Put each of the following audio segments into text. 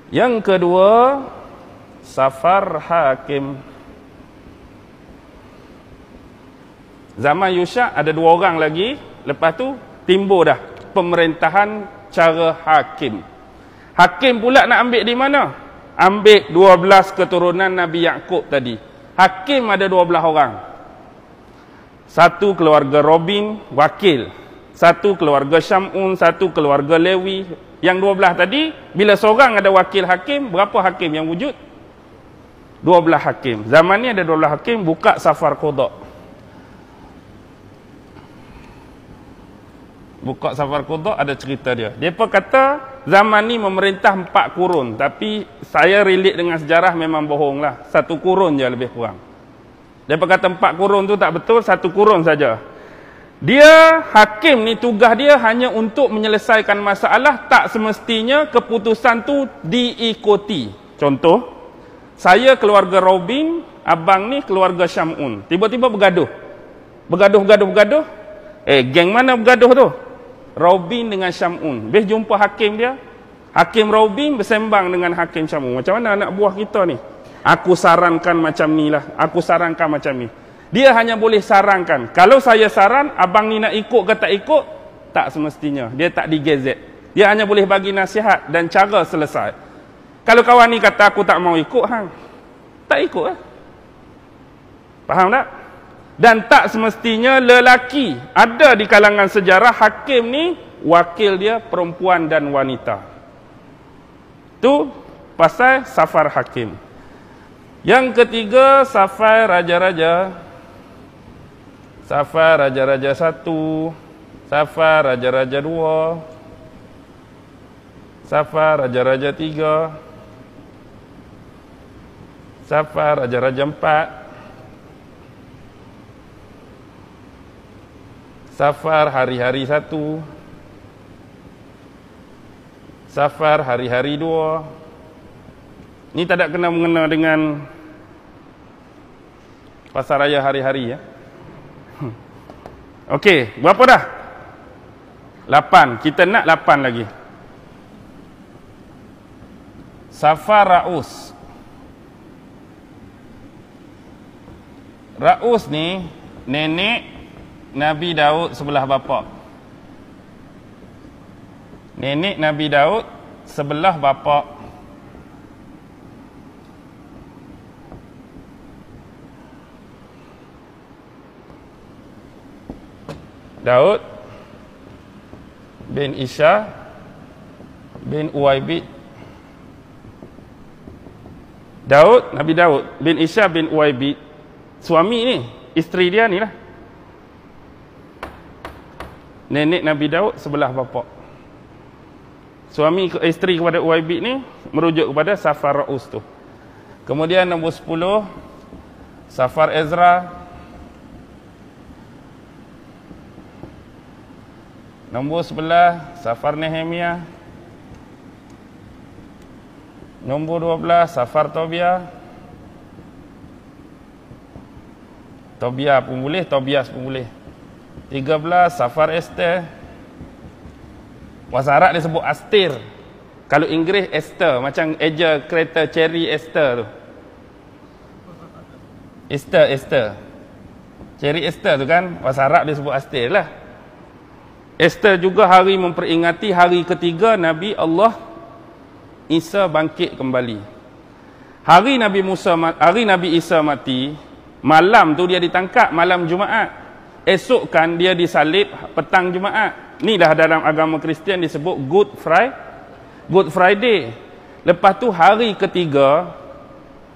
Yang kedua, Safar Hakim. Zaman Yusha ada 2 orang lagi, lepas tu timbul dah pemerintahan cara hakim. Hakim pula nak ambil di mana? Ambil 12 keturunan Nabi Yaqub tadi. Hakim ada 12 orang. Satu keluarga Robin, wakil. Satu keluarga Syamun, satu keluarga Lewi. Yang 12 tadi, bila seorang ada wakil hakim, berapa hakim yang wujud? 12 hakim. Zaman ni ada 12 hakim, buka Safar Qadha. Buka Safar Qadha ada cerita dia. Depa kata zaman ni memerintah 4 kurun, tapi saya relate dengan sejarah memang bohong lah. 1 kurun je lebih kurang. Depa kata 4 kurun tu tak betul, 1 kurun saja. Dia hakim ni tugas dia hanya untuk menyelesaikan masalah, tak semestinya keputusan tu diikuti. Contoh, saya keluarga Robin, abang ni keluarga Syamun. Tiba-tiba bergaduh. Bergaduh. Geng mana bergaduh tu? Robin dengan Syamun. Habis jumpa hakim dia. Hakim Robin bersembang dengan hakim Syamun. Macam mana anak buah kita ni? Aku sarankan macam ni lah. Aku sarankan macam ni. Dia hanya boleh sarankan. Kalau saya saran, abang ni nak ikut ke tak ikut, tak semestinya. Dia tak digezet. Dia hanya boleh bagi nasihat dan cara selesai. Kalau kawan ni kata aku tak mau ikut, hang, tak ikut lah. Faham tak? Dan tak semestinya lelaki. Ada di kalangan sejarah hakim ni, wakil dia perempuan dan wanita. Itu pasal Safar Hakim. Yang ketiga, Safar Raja-Raja. Safar Raja-Raja 1, Safar Raja-Raja 2, Safar Raja-Raja 3, Safar Raja-Raja 4, Safar Hari-Hari 1, Safar Hari-Hari 2. Ini tak ada kena-mengena dengan pasaraya hari-hari ya. Okey, berapa dah? 8. Kita nak 8 lagi. Safar Ra'us. Ra'us ni nenek Nabi Daud sebelah bapa. Nenek Nabi Daud sebelah bapa. Daud bin Isha bin Uwaibid. Nabi Daud bin Isha bin Uwaibid. Suami ni, isteri dia ni lah. Nenek Nabi Daud sebelah bapa. Suami isteri kepada Uwaibid ni merujuk kepada Safar Ra'us tu. Kemudian nombor 10, Safar Ezra. Nombor 11, Safar Nehemia. Nombor 12, Safar Tobia. Tobia pun boleh, Tobias pun boleh. 13, Safar Esther. Bahasa Arab dia sebut Astir. Kalau Inggeris, Esther. Macam eja kereta Cherry Esther tu. Esther. Cherry Esther tu kan, bahasa Arab dia sebut Astir lah. Esther juga hari memperingati hari ketiga Nabi Allah Isa bangkit kembali. Hari Nabi Isa mati, malam tu dia ditangkap, malam Jumaat. Esok kan dia disalib petang Jumaat. Inilah dalam agama Kristian disebut Good Friday. Lepas tu hari ketiga,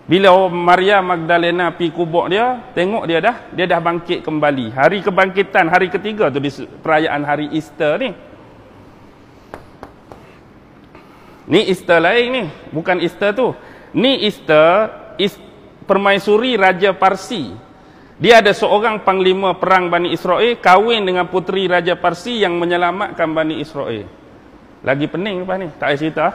bila Maria Magdalena pergi kubur dia, tengok dia dah bangkit kembali. Hari kebangkitan, hari ketiga tu di perayaan hari Easter ni. Ni Easter lain ni, bukan Easter tu. Ni Easter, permaisuri Raja Parsi. Dia ada seorang panglima perang Bani Israel, kahwin dengan puteri Raja Parsi yang menyelamatkan Bani Israel. Lagi pening lepas ni, tak payah cerita.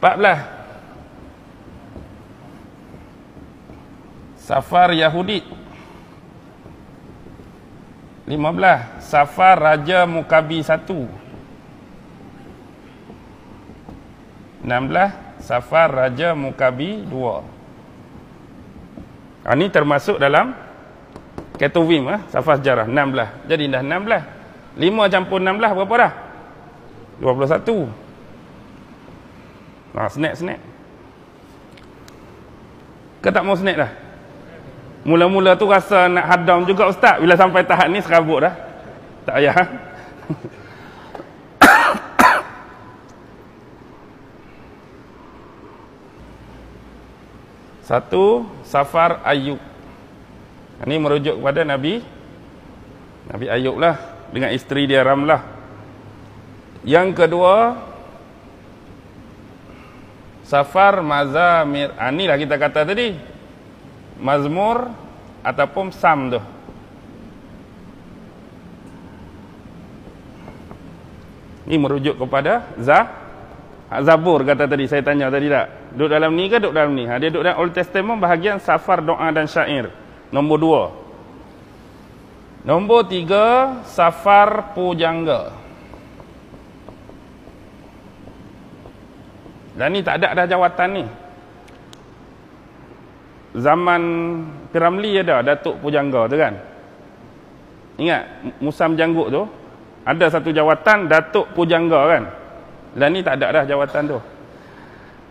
14, Safar Yahudi. 15, Safar Raja Mukabi 1. 16 Safar Raja Mukabi 2. Ini termasuk dalam Ketuvim, Safar sejarah 16. Jadi dah 16. 5 campur 16 berapa dah? 21. Snack. Ke tak mau snack dah? Mula-mula tu rasa nak hadam juga ustaz. Bila sampai tahap ni serabut dah. Tak payah. Satu, Safar Ayub. Ini merujuk kepada Nabi Ayub lah, dengan isteri dia Ramlah. Yang kedua, Safar Mazamir. Inilah kita kata tadi, Mazmur ataupun Psalm tu. Ini merujuk kepada Zabur kata tadi, saya tanya tadi tak? Duduk dalam ni ke duduk dalam ni? Dia duduk dalam Old Testament bahagian Safar Doa dan Syair. Nombor 2. Nombor 3, Safar Pujangga. Dan ni tak ada dah jawatan ni. Zaman Piramli ada Datuk Pujangga tu kan. Ingat Musam Janggut tu ada satu jawatan Datuk Pujangga kan. Dan ni tak ada dah jawatan tu.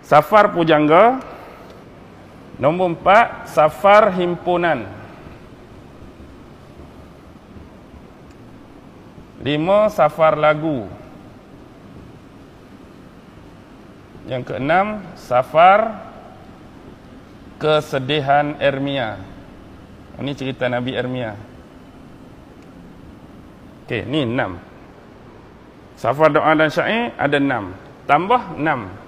Safar Pujangga. Nombor 4, Safar Himpunan. 5, Safar Lagu. Yang keenam, Safar Kesedihan Ermia. Ini cerita Nabi Ermia. Okey, ni 6. Safar Doa dan Syair ada 6. Tambah 6.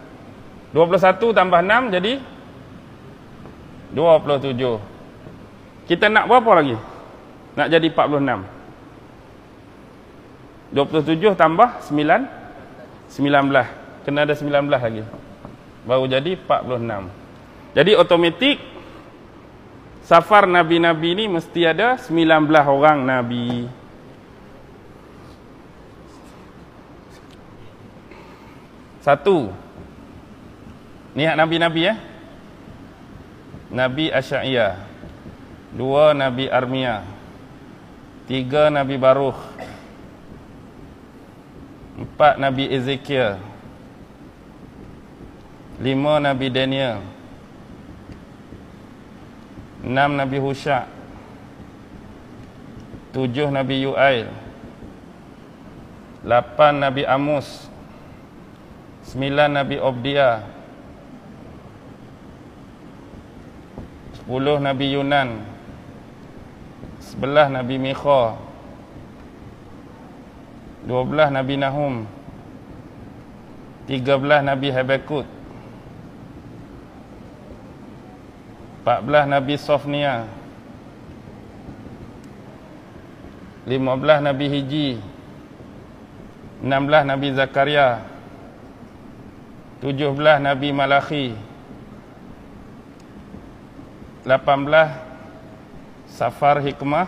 21 tambah 6 jadi 27. Kita nak berapa lagi? Nak jadi 46. 27 tambah 9, 19. Kena ada 19 lagi. Baru jadi 46. Jadi automatik Safar Nabi-Nabi ni mesti ada 19 orang Nabi. Satu, ni hak Nabi-Nabi Nabi Asy'iyah. 2, Nabi Armia. 3, Nabi Baruch. 4, Nabi Ezekiel. 5, Nabi Daniel. 6, Nabi Husyak. 7, Nabi Yu'ail. 8, Nabi Amos. 9, Nabi Obdia. 10, Nabi Yunan. 11, Nabi Mikha. 12, Nabi Nahum. 13, Nabi Habakuk. 14, Nabi Sofnia. 15, Nabi Hiji. 16, Nabi Zakaria. 17, Nabi Malakhi. 18, Safar Hikmah.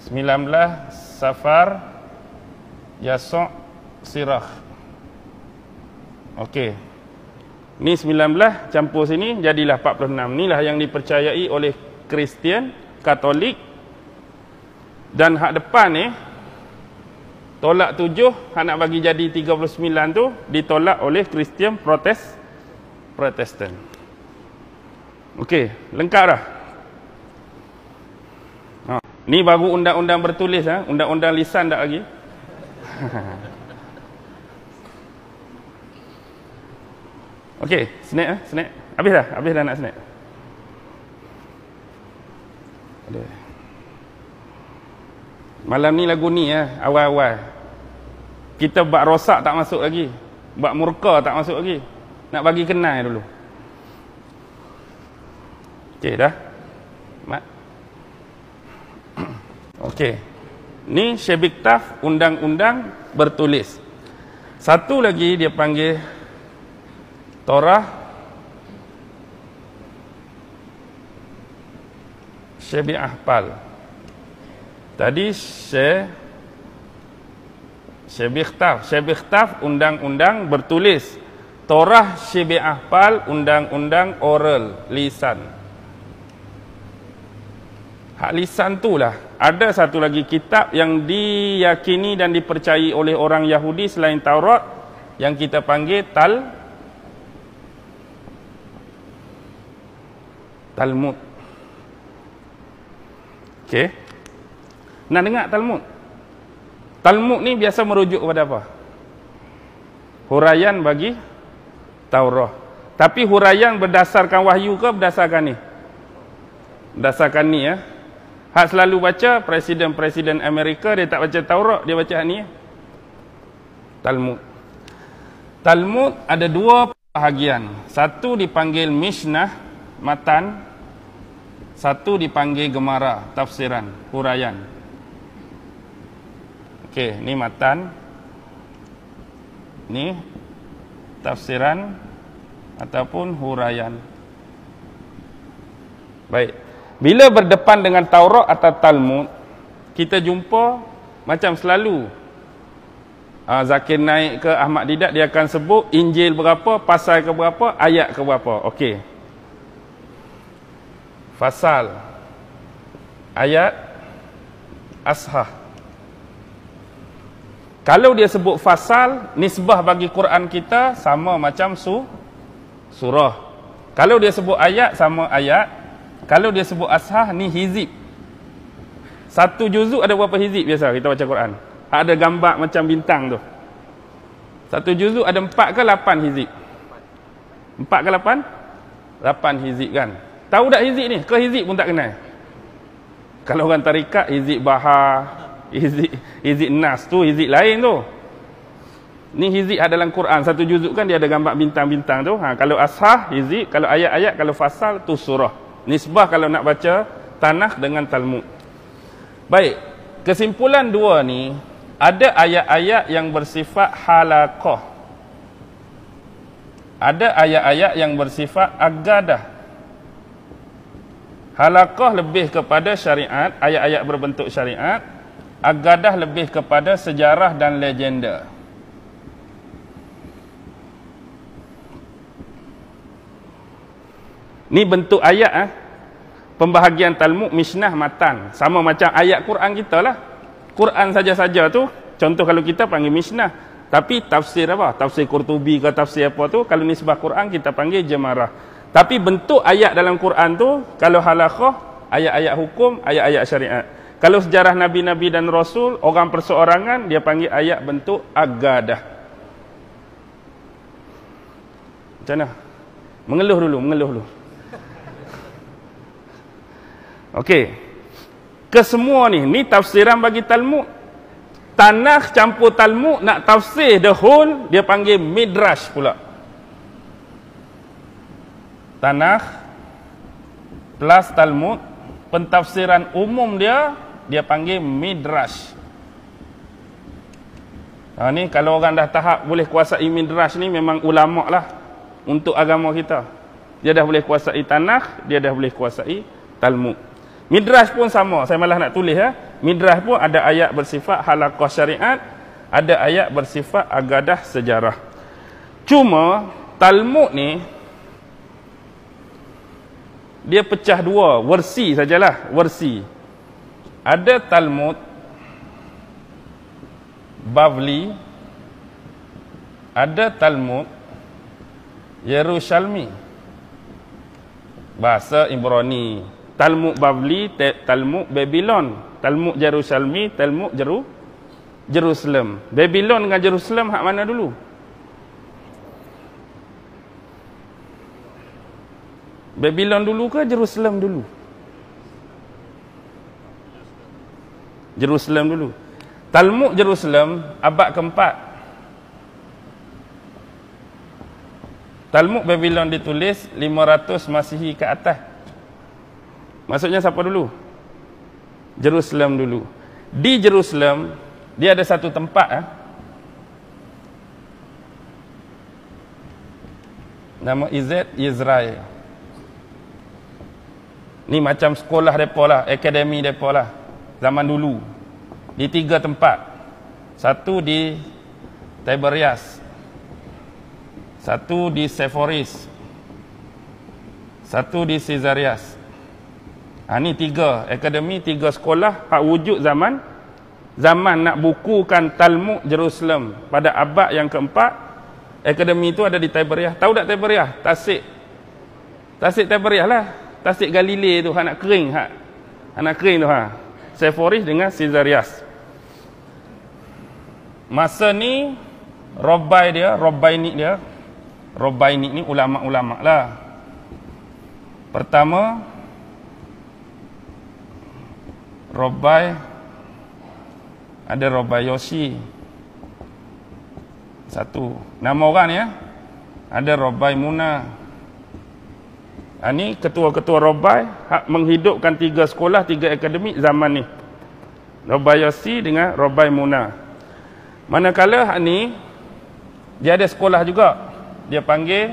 19, Safar Yasu' Sirah. Okey. Ni 19 campur sini jadilah 46. Inilah yang dipercayai oleh Kristian, Katolik. Dan hak depan ni tolak 7, hak nak bagi jadi 39 tu ditolak oleh Kristian Protestan. Okey, lengkap dah. Ni baru undang-undang bertulis undang-undang lisan tak lagi. Okey, snack. Habis dah nak snack. Ada. Malam ni lagu ni awal-awal. Kita bak rosak tak masuk lagi. Bak murka tak masuk lagi. Nak bagi kenal dulu. Okey dah. Mat. Okey. Ni Syebiktaf undang-undang bertulis. Satu lagi dia panggil Torah Syebi Ahpal. Tadi Syekh Biktaf undang-undang bertulis. Torah Syekh Ahpal undang-undang oral, lisan. Hak lisan tu lah. Ada satu lagi kitab yang diyakini dan dipercayai oleh orang Yahudi selain Taurat, yang kita panggil Talmud. Okey. Nak dengar Talmud? Talmud ni biasa merujuk kepada apa? Huraian bagi Taurat. Tapi huraian berdasarkan wahyu ke berdasarkan ni? Berdasarkan ni ya. Hak selalu baca presiden-presiden Amerika, dia tak baca Taurat, dia baca ni. Talmud. Talmud ada dua bahagian. Satu dipanggil Mishnah, matan. Satu dipanggil Gemara, tafsiran, huraian. Okey, ni matan. Ni tafsiran ataupun huraian. Baik. Bila berdepan dengan Taurat atau Talmud, kita jumpa macam selalu. Zakir Naik ke Ahmad Didat, dia akan sebut Injil berapa, pasal ke berapa, ayat ke berapa. Okey. Fasal, ayat, ashah. Kalau dia sebut fasal, nisbah bagi Quran kita sama macam surah. Kalau dia sebut ayat, sama ayat. Kalau dia sebut ashah, ni hizib. Satu juzuk ada berapa hizib biasa kita baca Quran? Ada gambar macam bintang tu. Satu juzuk ada 4 ke 8 hizib? 4 ke 8? 8 hizib kan? Tahu tak hizib ni? Ke hizib pun tak kenal? Kalau orang tarikat, hizib bahar, hizib nas tu, hizib lain tu. Ni hizib ada dalam Quran. Satu juzuk kan dia ada gambar bintang-bintang tu. Kalau ashah, hizib. Kalau ayat-ayat, kalau fasal, tu surah. Nisbah kalau nak baca Tanakh dengan Talmud. Baik. Kesimpulan dua ni, ada ayat-ayat yang bersifat halaqah. Ada ayat-ayat yang bersifat agadah. Halaqah lebih kepada syariat, ayat-ayat berbentuk syariat. Agadah lebih kepada sejarah dan legenda. Ni bentuk ayat pembahagian Talmud, Mishnah, matan. Sama macam ayat Quran kita lah. Quran saja-saja tu, contoh kalau kita panggil Mishnah. Tapi tafsir apa? Tafsir Qurtubi ke tafsir apa tu, kalau nisbah Quran kita panggil Jamarah. Tapi bentuk ayat dalam Quran tu, kalau halaqah, ayat-ayat hukum, ayat-ayat syariat. Kalau sejarah Nabi-Nabi dan Rasul, orang perseorangan, dia panggil ayat bentuk agadah. Macam mana? Mengeluh dulu. Okey. Kesemua ni tafsiran bagi Talmud. Tanakh campur Talmud, nak tafsir the whole, dia panggil Midrash pula. Tanakh plus Talmud, pentafsiran umum dia panggil Midrash. Ni kalau orang dah tahap boleh kuasai Midrash ni, memang ulama lah untuk agama kita. Dia dah boleh kuasai Tanakh, dia dah boleh kuasai Talmud. Midrash pun sama, saya malah nak tulis ya. Midrash pun ada ayat bersifat halaqah syariat, ada ayat bersifat agadah sejarah. Cuma Talmud ni dia pecah dua, versi sajalah, versi. Ada Talmud Bavli, ada Talmud Yerushalmi, bahasa Ibrani. Talmud Bavli, Talmud Babylon, Talmud Yerushalmi, Talmud Jerusalem. Babylon dengan Jerusalem hak mana dulu? Babylon dulu ke Jerusalem dulu? Jerusalem dulu. Talmud Jerusalem abad keempat. Talmud Babylon ditulis 500 Masihi ke atas. Maksudnya siapa dulu? Jerusalem dulu. Di Jerusalem dia ada satu tempat nama Izet Israel. Ni macam sekolah depa lah, akademi depa lah zaman dulu. Di 3 tempat. Satu di Tiberias, satu di Sepphoris, satu di Caesarias. Ini 3 akademi, 3 sekolah hak wujud zaman nak bukukan Talmud Jerusalem pada abad yang keempat. Akademi itu ada di Tiberias. Tahu tak Tiberias? Tasik Tiberias lah. Tasik Galilei tu, nak kering tu Sepphoris dengan Caesarias. Masa ni Robbainik ni ulama-ulama lah. Pertama, ada Robbai Yoshi. Satu. Nama orang ya. Ada Robbai Muna. Ini ketua-ketua Robbai menghidupkan 3 sekolah, 3 akademik zaman ni. Robbai Yoshi dengan Robbai Muna. Manakala ni dia ada sekolah juga. Dia panggil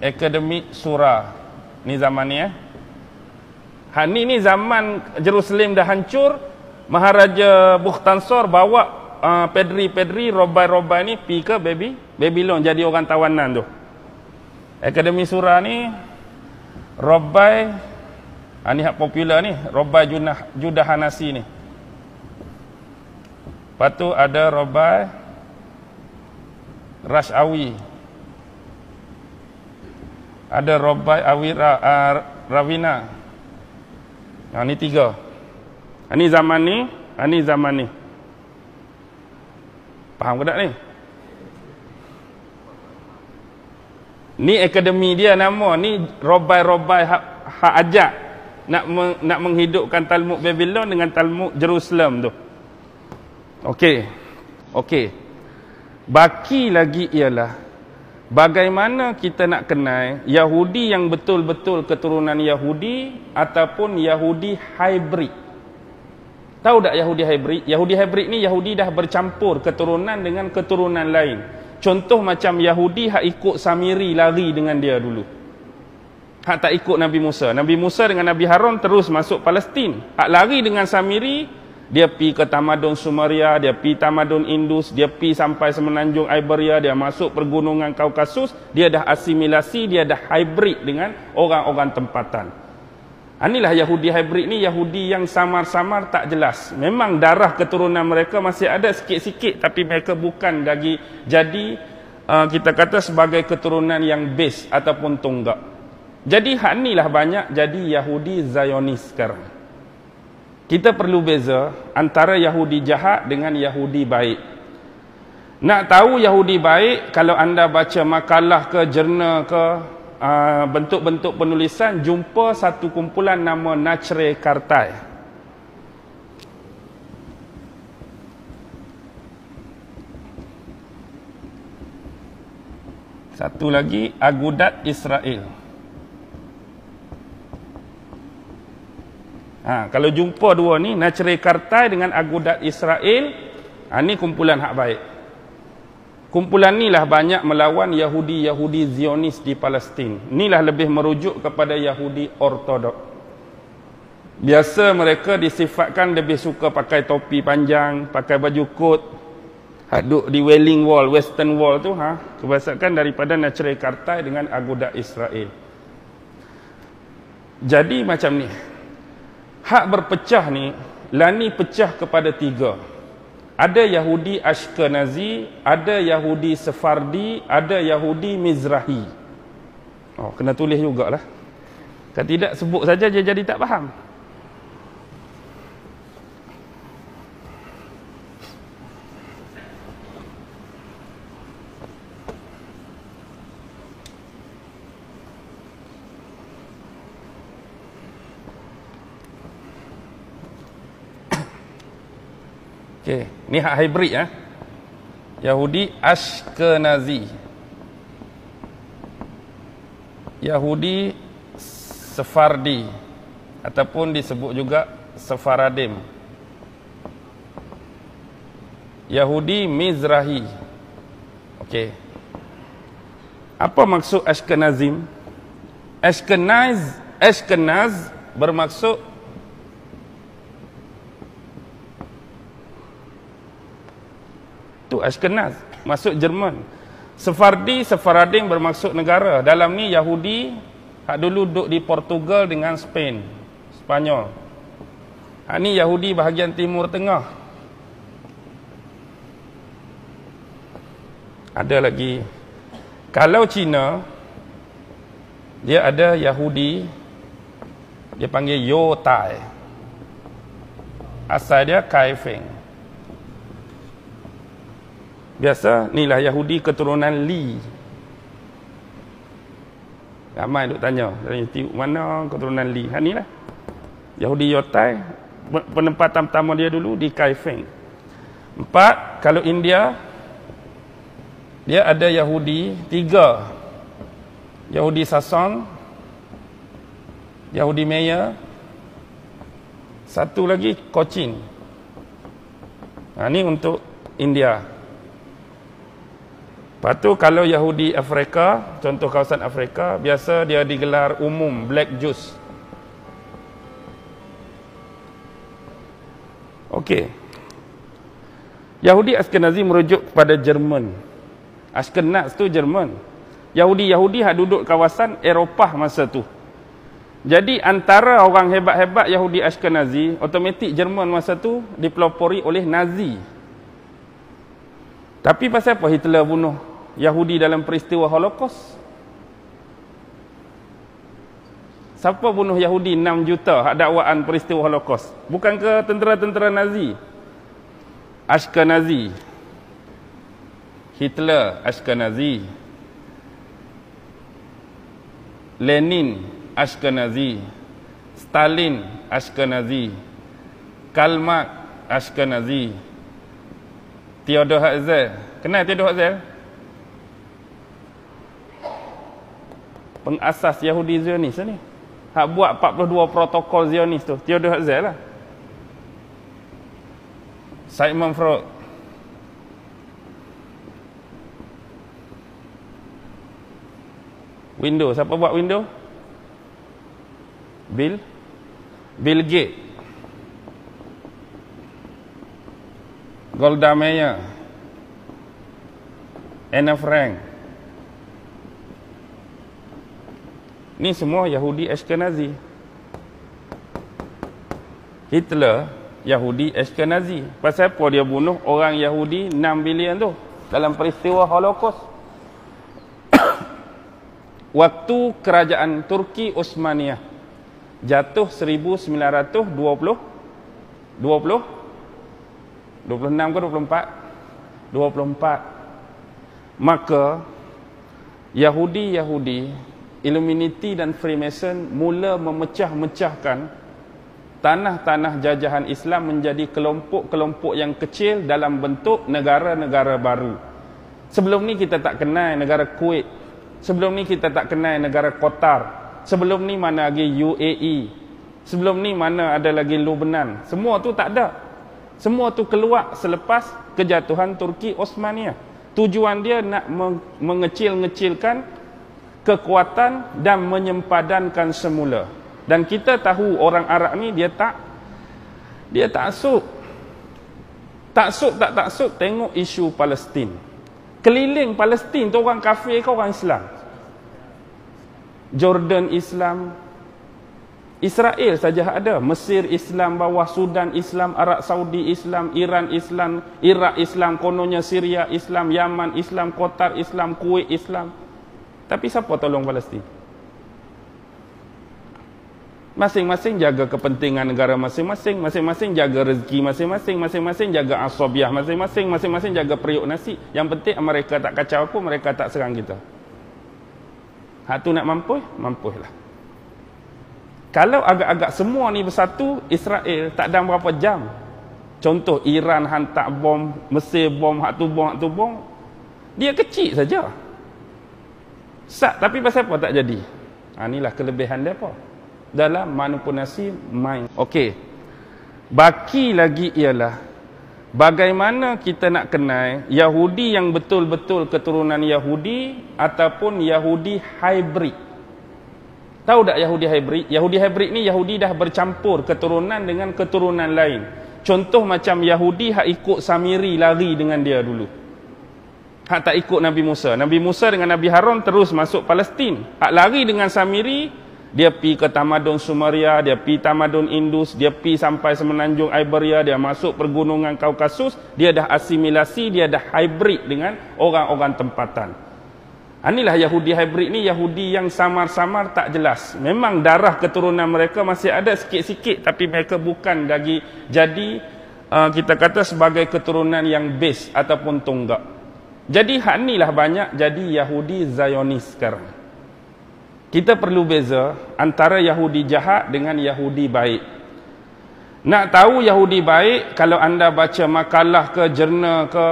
Akademik Sura. Ni zaman ni ni zaman Jerusalem dah hancur. Maharaja Bukhtansor bawa pedri Robbai ni pergi ke Babylon jadi orang tawanan tu. Akademi Sura ni Robbai ni hak popular ni, Robbai Judahanasi ni. Lepas tu ada Robbai Rashawi. Ada Robbai Ravina. Ni 3. Ini zaman ni. Faham ke tak ni? Ni akademi dia nama. Ni Robbai hak ajak nak menghidupkan Talmud Babylon dengan Talmud Jerusalem tu. Okey. Baki lagi ialah bagaimana kita nak kenal Yahudi yang betul-betul keturunan Yahudi ataupun Yahudi hybrid. Tahu tak Yahudi hybrid? Yahudi hybrid ni Yahudi dah bercampur keturunan dengan keturunan lain. Contoh macam Yahudi hak ikut Samiri lari dengan dia dulu. Hak tak ikut Nabi Musa. Nabi Musa dengan Nabi Harun terus masuk Palestin. Hak lari dengan Samiri, dia pergi ke tamadun Sumeria, dia pergi tamadun Indus, dia pergi sampai semenanjung Iberia, dia masuk pergunungan Kaukasus, dia dah asimilasi, dia dah hybrid dengan orang-orang tempatan. Inilah Yahudi hybrid ni, Yahudi yang samar-samar tak jelas. Memang darah keturunan mereka masih ada sikit-sikit, tapi mereka bukan lagi jadi kita kata sebagai keturunan yang base ataupun tonggak. Jadi hak inilah banyak jadi Yahudi Zionis sekarang. Kita perlu beza antara Yahudi jahat dengan Yahudi baik. Nak tahu Yahudi baik, kalau anda baca makalah ke jurnal ke bentuk-bentuk penulisan, jumpa satu kumpulan nama Nachre Kartai. Satu lagi Agudat Israel. Kalau jumpa dua ni, Nachre Kartai dengan Agudat Israel, ni kumpulan hak baik. Kumpulan ni lah banyak melawan Yahudi Zionis di Palestin. Inilah lebih merujuk kepada Yahudi Ortodok. Biasa mereka disifatkan lebih suka pakai topi panjang, pakai baju kot, duduk di Wailing Wall, Western Wall tu, kebiasaan daripada Nachre Kartai dengan Agudat Israel. Jadi macam ni. Hak berpecah ni, lani pecah kepada 3. Ada Yahudi Ashkenazi, ada Yahudi Sephardi, ada Yahudi Mizrahi. Kena tulis jugalah. Kalau tidak sebut saja dia jadi tak faham. Okey, ni hak hybrid Yahudi Ashkenazi, Yahudi Sephardi ataupun disebut juga Sephardim, Yahudi Mizrahi. Okey. Apa maksud Ashkenazim? Ashkenaz bermaksud Tu Ashkenaz, masuk Jerman. Sephardi, Sephardim bermaksud negara. Dalam ni Yahudi hak dulu duduk di Portugal dengan Spain, Spanyol. Hak ni Yahudi bahagian Timur Tengah. Ada lagi. Kalau Cina, dia ada Yahudi, dia panggil Yotai. Asal dia Kaifeng. Biasa, inilah Yahudi keturunan Li. Ramai duk tanya, mana keturunan Li? Ha, inilah Yahudi Yotai. Penempatan pertama dia dulu di Kaifeng. 4, kalau India, dia ada Yahudi 3. Yahudi Sason, Yahudi Meyer, satu lagi Cochin. Ini untuk India. Lepas tu kalau Yahudi Afrika, contoh kawasan Afrika, biasa dia digelar umum Black Jews. Okey. Yahudi Ashkenazi merujuk kepada Jerman. Ashkenaz tu Jerman. Yahudi hak duduk kawasan Eropah masa tu. Jadi antara orang hebat-hebat Yahudi Ashkenazi, automatik Jerman masa tu dipelopori oleh Nazi. Tapi pasal apa Hitler bunuh Yahudi dalam peristiwa Holocaust? Siapa bunuh Yahudi 6 juta hak dakwaan peristiwa Holocaust? Bukan ke tentera-tentera Nazi? Ashkenazi. Hitler Ashkenazi. Lenin Ashkenazi. Stalin Ashkenazi. Karl Marx Ashkenazi. Theodor Herzl. Kenal Theodor Herzl? Pengasas Yahudi Zionis ni. Hak buat 42 protokol Zionis tu. Theodor Herzl lah. Sigmund Freud. Windows. Siapa buat Windows? Bill Gates. Golda Meir. Anne Frank. Ni semua Yahudi Ashkenazi. Hitler Yahudi Ashkenazi. Pasal apa dia bunuh orang Yahudi 6 bilion tu dalam peristiwa Holocaust? Waktu kerajaan Turki Osmaniyah jatuh 1920 26 ke 24? 24. Maka Yahudi Illuminati dan Freemason mula memecah-mecahkan tanah-tanah jajahan Islam menjadi kelompok-kelompok yang kecil dalam bentuk negara-negara baru. Sebelum ni kita tak kenal negara Kuwait. Sebelum ni kita tak kenal negara Qatar. Sebelum ni mana lagi UAE. Sebelum ni mana ada lagi Lebanon. Semua tu tak ada. Semua tu keluar selepas kejatuhan Turki Osmaniyah. Tujuan dia nak mengecil-ngecilkan kekuatan dan menyempadankan semula. Dan kita tahu orang Arab ni dia taksub. Taksub tengok isu Palestin. Keliling Palestin tu orang kafir ke orang Islam? Jordan Islam, Israel saja ada, Mesir Islam bawah, Sudan Islam, Arab Saudi Islam, Iran Islam, Iraq Islam, kononnya Syria Islam, Yaman Islam, Qatar Islam, Kuwait Islam. Tapi siapa tolong Palestin? Masing-masing jaga kepentingan negara masing-masing, masing-masing jaga rezeki masing-masing, masing-masing jaga asabiah masing-masing, masing-masing jaga periuk nasi. Yang penting mereka tak kacau aku, mereka tak serang kita. Hak tu nak mampulah. Kalau agak-agak semua ni bersatu, Israel tak dalam berapa jam. Contoh Iran hantar bom, Mesir bom, hak tu bom. Dia kecil saja. Tapi pasal apa tak jadi? Inilah kelebihan dia apa? Dalam manipulasi mind. Okey. Baki lagi ialah bagaimana kita nak kenal Yahudi yang betul-betul keturunan Yahudi ataupun Yahudi hybrid. Tahu tak Yahudi hybrid? Yahudi hybrid ni Yahudi dah bercampur keturunan dengan keturunan lain. Contoh macam Yahudi hak ikut Samiri lari dengan dia dulu. Hak tak ikut Nabi Musa. Nabi Musa dengan Nabi Harun terus masuk Palestin. Hak lari dengan Samiri, dia pi ke tamadun Sumeria, dia pi tamadun Indus, dia pi sampai semenanjung Iberia, dia masuk pergunungan Kaukasus, dia dah asimilasi, dia dah hybrid dengan orang-orang tempatan. Inilah Yahudi hybrid ni, Yahudi yang samar-samar tak jelas. Memang darah keturunan mereka masih ada sikit-sikit, tapi mereka bukan jadi kita kata sebagai keturunan yang base ataupun tonggak. Jadi hak inilah banyak jadi Yahudi Zionis sekarang. Kita perlu beza antara Yahudi jahat dengan Yahudi baik. Nak tahu Yahudi baik, kalau anda baca makalah ke jurnal ke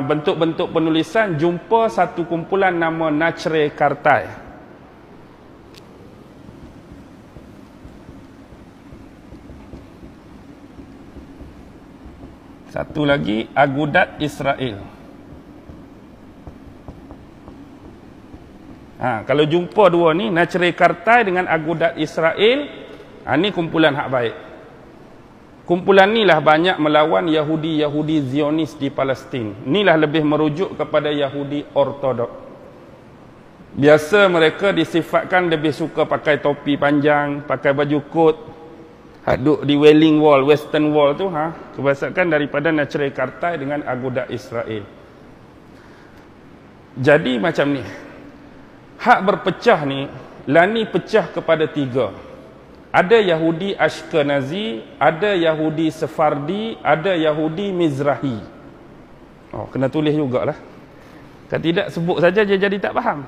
bentuk-bentuk penulisan, jumpa satu kumpulan nama Nachre Kartai. Satu lagi Agudat Israel. Kalau jumpa dua ni, Nachre Kartai dengan Agudat Israel, ni kumpulan hak baik. Kumpulan inilah banyak melawan Yahudi Zionis di Palestin. Inilah lebih merujuk kepada Yahudi Ortodok. Biasa mereka disifatkan lebih suka pakai topi panjang, pakai baju kot, duduk di Wailing Wall, Western Wall tu, kebiasaan daripada Nachre Kartai dengan Agudat Israel. Jadi macam ni. Hak berpecah ni, lani pecah kepada tiga. Ada Yahudi Ashkenazi, ada Yahudi Sephardi, ada Yahudi Mizrahi. Kena tulis jugalah. Kalau tidak sebut saja dia jadi tak faham.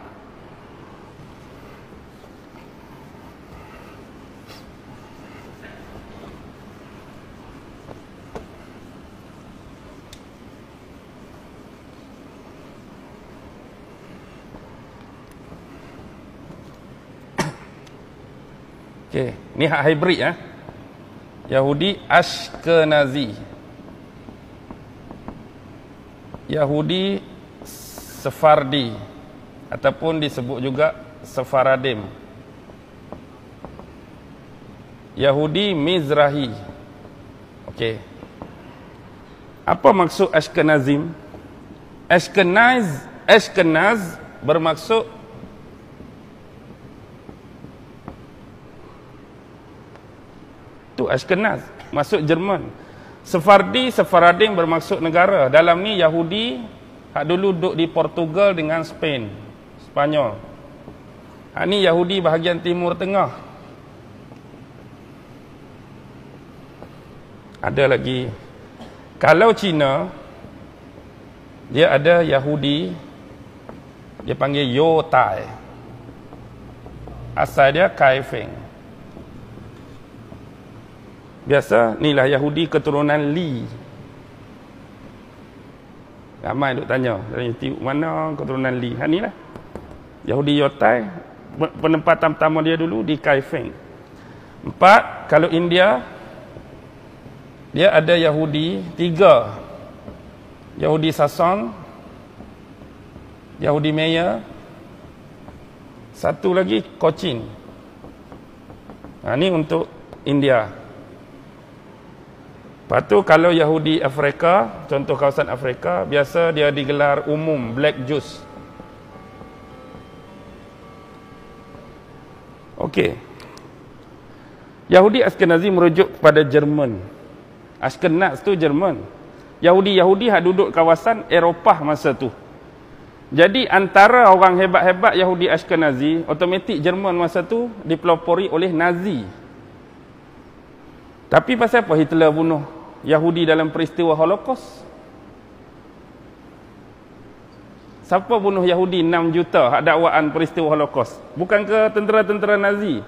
Okey, ni hak hybrid ya. Yahudi Ashkenazi, Yahudi Sephardi ataupun disebut juga Sephardim, Yahudi Mizrahi. Okey. Apa maksud Ashkenazim? Ashkenaz bermaksud Ashkenaz, masuk Jerman. Sephardi, Sephardim bermaksud negara. Dalam ni Yahudi hak dulu duduk di Portugal dengan Spain, Spanyol. Hak ni Yahudi bahagian Timur Tengah. Ada lagi. Kalau Cina, dia ada Yahudi, dia panggil Yotai. Asal dia Kaifeng. Biasa, inilah Yahudi keturunan Li. Ramai duk tanya, mana keturunan Li? Inilah Yahudi Yotai. Penempatan pertama dia dulu di Kaifeng. 4, kalau India, dia ada Yahudi 3. Yahudi Sason, Yahudi Meyer, satu lagi Cochin. Ini untuk India. Lepas tu kalau Yahudi Afrika, contoh kawasan Afrika, biasa dia digelar umum Black Jews. Okey. Yahudi Ashkenazi merujuk kepada Jerman. Ashkenaz tu Jerman. Yahudi hak duduk kawasan Eropah masa tu. Jadi antara orang hebat-hebat Yahudi Ashkenazi, automatik Jerman masa tu dipelopori oleh Nazi. Tapi pasal apa Hitler bunuh Yahudi dalam peristiwa Holocaust? Siapa bunuh Yahudi 6 juta hak dakwaan peristiwa Holocaust? Bukan ke tentera-tentera Nazi?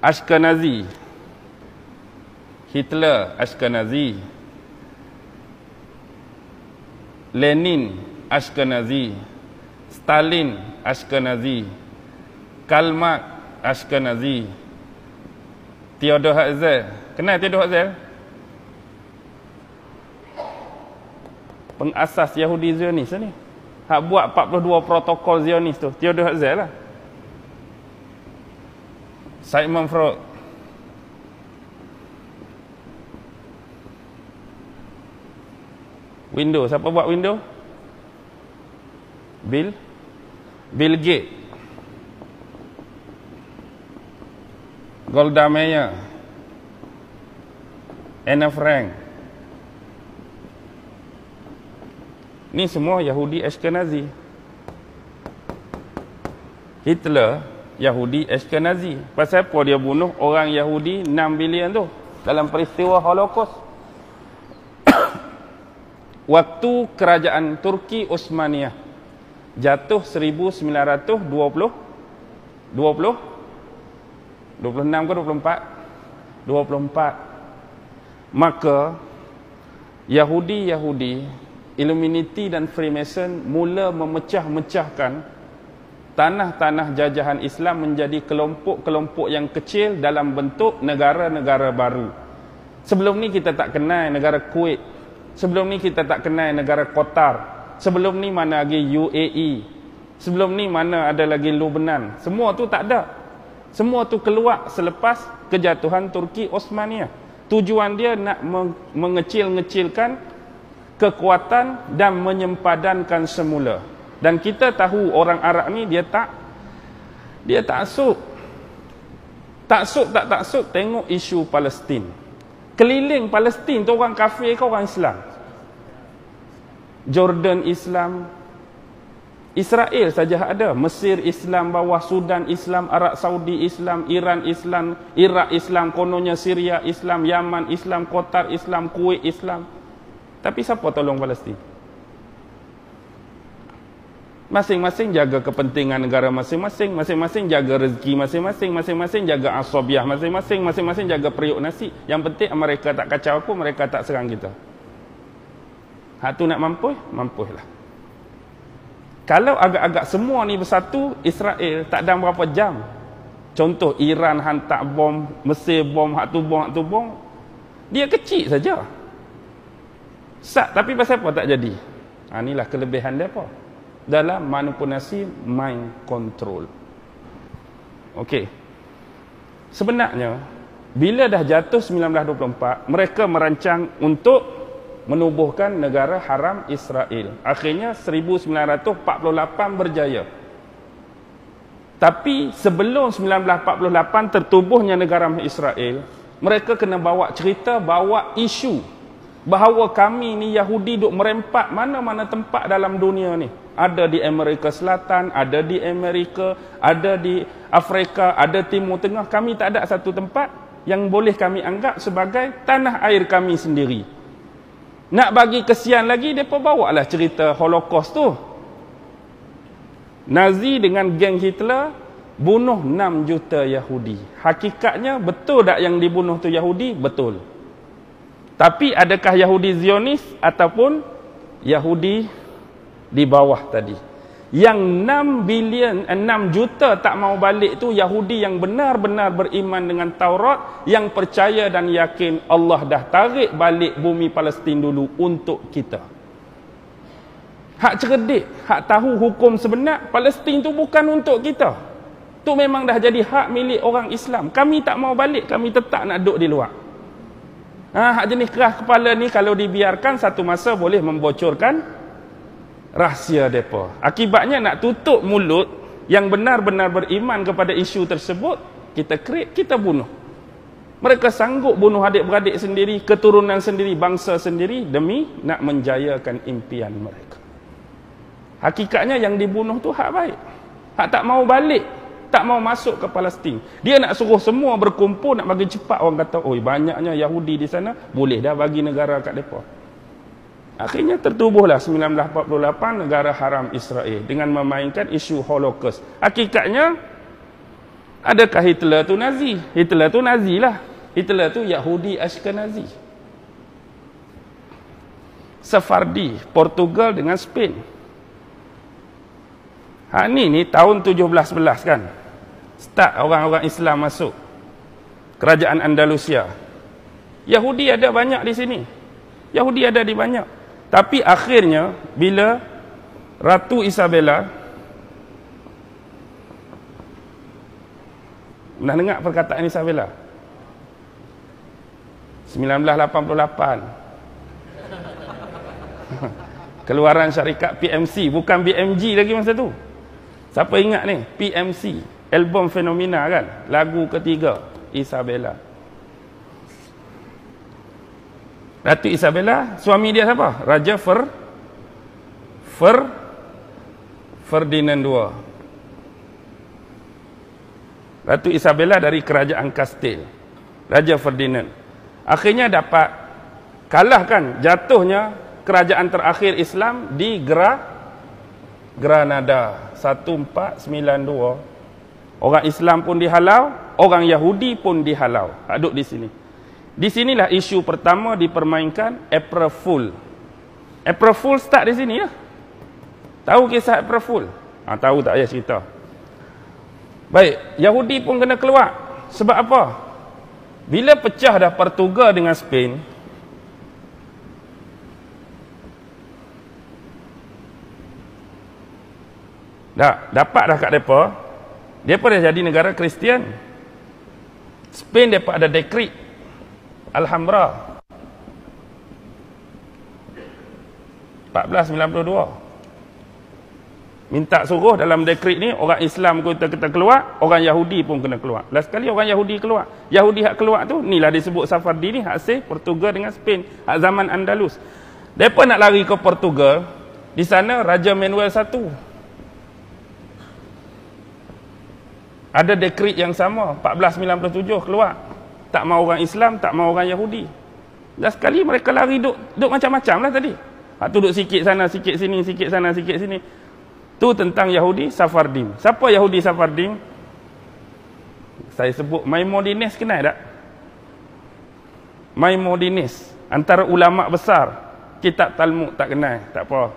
Ashkenazi. Hitler Ashkenazi. Lenin Ashkenazi. Stalin Ashkenazi. Karl Marx Ashkenazi. Theodor Herzl. Kenal Theodor Herzl? Pengasas Yahudi Zionis ni. Hak buat 42 protokol Zionis tu. Theodor Herzl lah. Sigmund Freud. Windows. Siapa buat Windows? Bill Gates. Golda Meir. Anne Frank. Ni semua Yahudi Ashkenazi. Hitler Yahudi Ashkenazi. Pasal apa dia bunuh orang Yahudi 6 bilion tu dalam peristiwa Holocaust? Waktu kerajaan Turki Osmaniyah jatuh 1920 26 ke 24? 24. Maka Yahudi, Illuminati dan Freemason mula memecah-mecahkan tanah-tanah jajahan Islam menjadi kelompok-kelompok yang kecil dalam bentuk negara-negara baru. Sebelum ni kita tak kenal negara Kuwait. Sebelum ni kita tak kenal negara Qatar. Sebelum ni mana lagi UAE. Sebelum ni mana ada lagi Lebanon. Semua tu tak ada. Semua tu keluar selepas kejatuhan Turki Osmaniyah. Tujuan dia nak mengecil-ngecilkan kekuatan dan menyempadankan semula. Dan kita tahu orang Arab ni dia taksub. Taksub tengok isu Palestin. Keliling Palestin tu orang kafir ke orang Islam? Jordan Islam, Israel saja ada, Mesir Islam bawah, Sudan Islam, Arab Saudi Islam, Iran Islam, Iraq Islam, kononnya Syria Islam, Yaman Islam, Qatar Islam, Kuwait Islam. Tapi siapa tolong Palestin? Masing-masing jaga kepentingan negara masing-masing, masing-masing jaga rezeki masing-masing, masing-masing jaga asabiah masing-masing, masing-masing jaga periuk nasi. Yang penting mereka tak kacau aku, mereka tak serang kita. Hak tu nak mampulah. Kalau agak-agak semua ni bersatu, Israel tak dalam berapa jam. Contoh Iran hantar bom, Mesir bom, hak tu bom. Dia kecil saja. Tapi pasal apa tak jadi? Inilah kelebihan dia apa? Dalam manipulasi mind control. Okey. Sebenarnya bila dah jatuh 1924, mereka merancang untuk menubuhkan negara haram Israel. Akhirnya 1948 berjaya. Tapi sebelum 1948 tertubuhnya negara Israel, mereka kena bawa cerita, bawa isu bahawa kami ni Yahudi duk merempat mana-mana tempat dalam dunia ni. Ada di Amerika Selatan, ada di Amerika, ada di Afrika, ada Timur Tengah. Kami tak ada satu tempat yang boleh kami anggap sebagai tanah air kami sendiri. Nak bagi kesian lagi, mereka bawa lah cerita Holocaust tu. Nazi dengan geng Hitler bunuh 6 juta Yahudi. Hakikatnya betul tak yang dibunuh tu Yahudi? Betul. Tapi adakah Yahudi Zionis ataupun Yahudi di bawah tadi? Yang 6 juta tak mau balik tu Yahudi yang benar-benar beriman dengan Taurat, yang percaya dan yakin Allah dah tarik balik bumi Palestin dulu untuk kita. Hak cerdik, hak tahu hukum sebenar, Palestin tu bukan untuk kita. Tu memang dah jadi hak milik orang Islam. Kami tak mau balik, kami tetap nak duduk di luar. Hak jenis keras kepala ni kalau dibiarkan satu masa boleh membocorkan rahsia mereka. Akibatnya nak tutup mulut yang benar-benar beriman kepada isu tersebut, kita create, kita bunuh. Mereka sanggup bunuh adik-beradik sendiri, keturunan sendiri, bangsa sendiri demi nak menjayakan impian mereka. Hakikatnya yang dibunuh tu hak baik. Hak tak mau balik, tak mau masuk ke Palestin. Dia nak suruh semua berkumpul, nak bagi cepat. Orang kata, oi banyaknya Yahudi di sana, boleh dah bagi negara kat mereka. Akhirnya tertubuhlah 1948 negara haram Israel dengan memainkan isu Holocaust. Hakikatnya, adakah Hitler tu Nazi? Hitler tu Nazi lah. Hitler tu Yahudi Ashkenazi. Sephardi, Portugal dengan Spain. Ni tahun 1711 kan. Start orang-orang Islam masuk. Kerajaan Andalusia. Yahudi ada banyak di sini. Yahudi ada di banyak. Tapi akhirnya bila Ratu Isabella, pernah dengar perkataan Isabella? 1988. Keluaran syarikat PMC, bukan BMG lagi masa tu. Siapa ingat ni? PMC, album Fenomena kan, lagu ketiga Isabella. Ratu Isabella, suami dia siapa? Raja Ferdinand II. Ratu Isabella dari kerajaan Kastil, Raja Ferdinand. Akhirnya dapat kalahkan, jatuhnya kerajaan terakhir Islam di Granada 1492. Orang Islam pun dihalau, orang Yahudi pun dihalau. Duduk di sini. Di sinilah isu pertama dipermainkan, April Fool. April Fool start di sini ya. Tahu kisah April Fool? Tahu tak payah cerita. Baik, Yahudi pun kena keluar. Sebab apa? Bila pecah dah Portugal dengan Spain, dapat dah kat mereka, mereka dah jadi negara Kristian. Spain mereka ada dekret Alhambra 1492. Minta suruh dalam dekret ni, orang Islam kita keluar, orang Yahudi pun kena keluar. Last sekali orang Yahudi keluar. Yahudi hak keluar tu, inilah disebut Safardi ni, hak seh Portugal dengan Spain, hak zaman Andalus. Mereka nak lari ke Portugal, di sana Raja Manuel I ada dekret yang sama, 1497 keluar. Tak mau orang Islam, tak mau orang Yahudi. Last sekali mereka lari duk macam-macam lah tadi. Hak tu duk sikit sana, sikit sini, sikit sana, sikit sini. Tu tentang Yahudi Safardim. Siapa Yahudi Safardim? Saya sebut Maimonides, kenal tak? Maimonides, antara ulama besar. Kitab Talmud tak kenal, tak apa.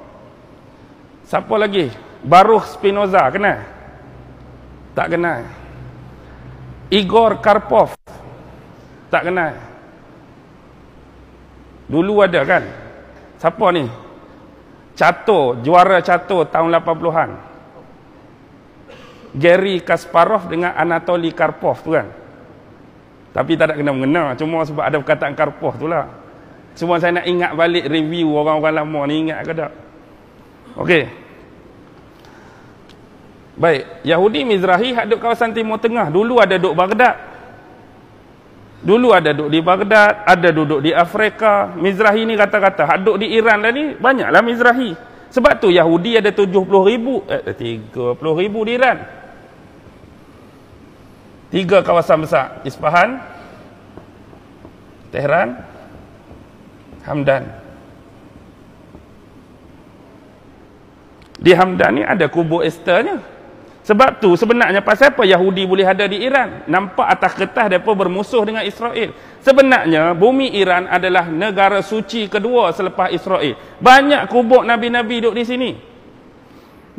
Siapa lagi? Baruch Spinoza, kenal? Tak kenal. Igor Karpov, tak kenal. Dulu ada kan? Siapa ni? Catur, juara catur tahun 80-an. Gary Kasparov dengan Anatoly Karpov tu kan. Tapi tak ada kena-mengena, cuma sebab ada perkataan Karpov tu lah. Cuma saya nak ingat balik review orang-orang lama ni, ingat ke tak? Okey. Baik, Yahudi Mizrahi hak duduk kawasan Timur Tengah. Dulu ada duduk Baghdad. Dulu ada duduk di Baghdad, ada duduk di Afrika. Mizrahi ni kata-kata, hak duduk di Iran lah ni, banyaklah Mizrahi. Sebab tu Yahudi ada 30,000 di Iran. 3 kawasan besar, Isfahan, Tehran, Hamdan. Di Hamdan ni ada kubur Esthernya. Sebab tu sebenarnya pasal apa Yahudi boleh ada di Iran? Nampak atas kertas mereka bermusuh dengan Israel. Sebenarnya bumi Iran adalah negara suci kedua selepas Israel. Banyak kubur Nabi-Nabi duduk di sini.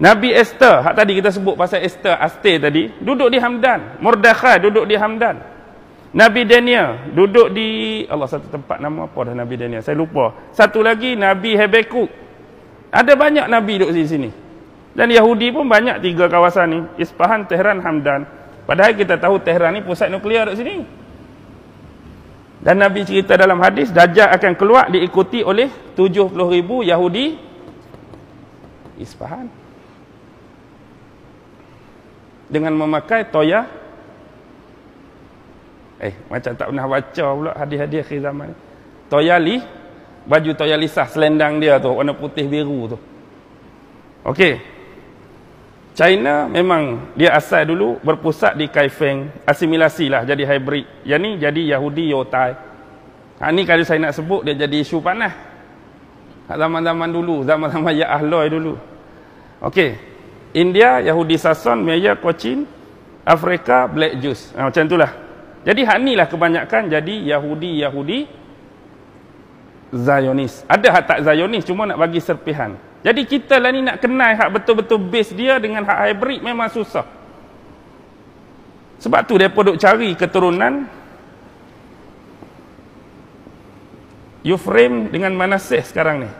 Nabi Esther, hak tadi kita sebut pasal Esther, Astir tadi, duduk di Hamdan. Mordekhai duduk di Hamdan. Nabi Daniel duduk di, Allah, satu tempat nama apa dah Nabi Daniel, saya lupa. Satu lagi Nabi Habakuk. Ada banyak Nabi duduk di sini. Dan Yahudi pun banyak 3 kawasan ni, Isfahan, Tehran, Hamdan. Padahal kita tahu Tehran ni pusat nuklear duduk sini. Dan Nabi cerita dalam hadis, Dajjal akan keluar diikuti oleh 70,000 Yahudi Isfahan. Dengan memakai toya. Macam tak pernah baca pula hadis-hadis akhir zaman. Toyali, baju toya lisah, selendang dia tu, warna putih biru tu. Okey. China memang dia asal dulu berpusat di Kaifeng, asimilasi lah jadi hybrid. Yang ni jadi Yahudi Yotai. Ni kalau saya nak sebut dia jadi isu panas. Zaman-zaman dulu, zaman-zaman Ya Ahloi dulu. Okey. India Yahudi Sason, Maya, Cochin, Afrika Black Jews. Macam itulah. Jadi hak ni lah kebanyakan jadi Yahudi Zionis. Ada hak tak Zionis, cuma nak bagi serpihan. Jadi kita lah ni nak kenal hak betul-betul base dia dengan hak hybrid memang susah. Sebab tu mereka duk cari keturunan Ephraim dengan Manasseh sekarang ni.